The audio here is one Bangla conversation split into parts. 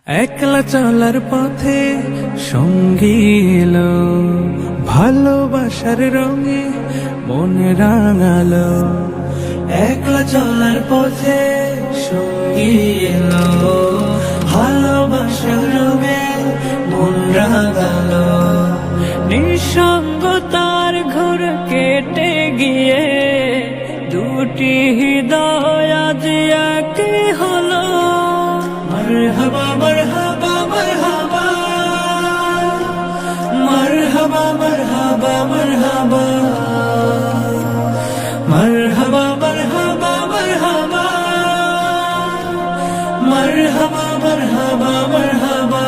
একলা চলার পথে সঙ্গী এলো, ভালোবাসার রঙে মন রাঙালো। একলা চলার পথে সঙ্গী এলো, ভালোবাসার রঙে মন রাঙালো। নিঃসঙ্গতার ঘোর কেটে গিয়ে দুটি হৃদয় আজ এক হলো। মারহাবা মারহাবা মারহাবা, মারহাবা মারহাবা মারহাবা, মারহাবা মারহাবা মারহাবা, মারহাবা মারহাবা মারহাবা।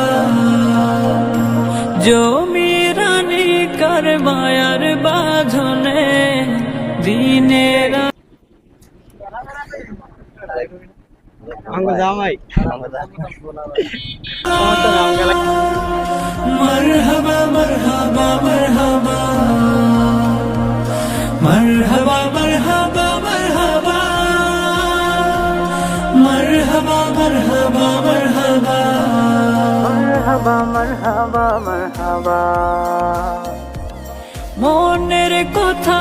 জমিরানি কার মায়ার বাঁধনে দিনের মারহাবা মারহাবা মারহাবা, মারহাবা মারহাবা মারহাবা, মারহাবা মারহাবা মারহাবা, মারহাবা মারহাবা মারহাবা। মনের কথা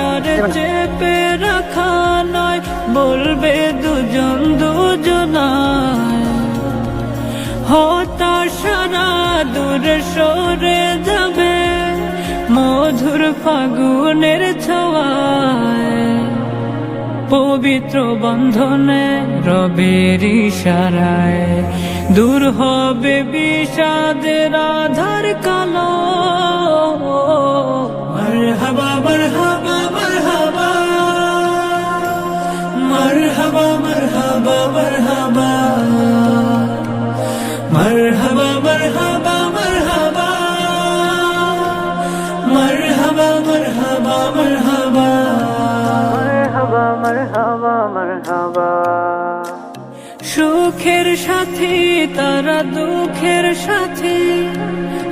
আর চেপে রাখা নয়, বলবে দুজন দুজনায়। হতাশারা দূরে সরে যাবে মধুর ফাগুনের ছোঁয়ায়। পবিত্র বন্ধনে রবের ইশারায় দূর হবে বিষাদের আধার কালো। মারহাবা মারহাবা মারহাবা, মারহাবা মারহাবা মারহাবা, মারহাবা মারহাবা মারহাবা, মারহাবা মারহাবা মারহাবা, মারহাবা মারহাবা মারহাবা। সুখের সাথী তারা দুঃখের সাথী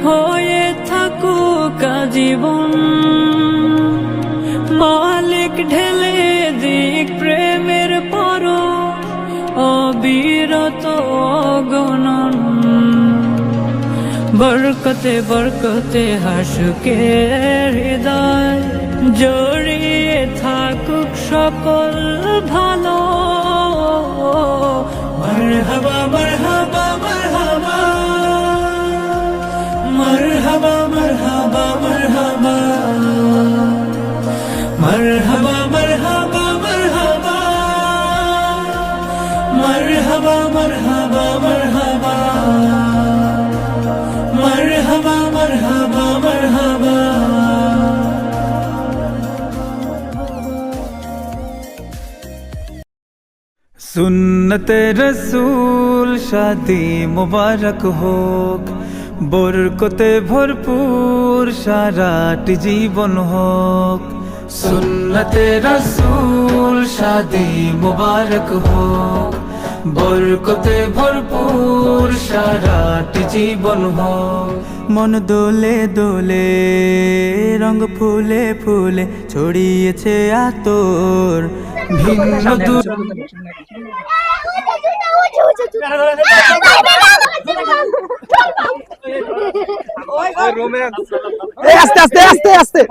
হয়ে থাকুক জীবন। মালিক ঢেলে দিক প্রেমের পর অবিরত অগণন। বরকতে বরকতে হাসুকে হৃদয় জড়িয়ে থাকুক সকল ভালো। মারহাবা মারহাবা মারহাবা, মারহাবা মারহাবা মারহাবা, মারহাবা মারহাবা মারহাবা, মারহাবা মারহাবা মারহাবা, মারহাবা মারহাবা মারহাবা। সুন্নতে রসূল শাদি মুবারক হোক, বরকতে ভরপুর সারাটি জীবন হোক। সুন্নতে রসূল শাদি মুবারক হোক, বরকতে ভরপুর সারাটি জীবন হোক। মন দোলে দোলে রঙ ফুলে ফুলে ছড়িয়েছে আতর ভিন্ন দূর। আস্তে আস্তে আস্তে আস্তে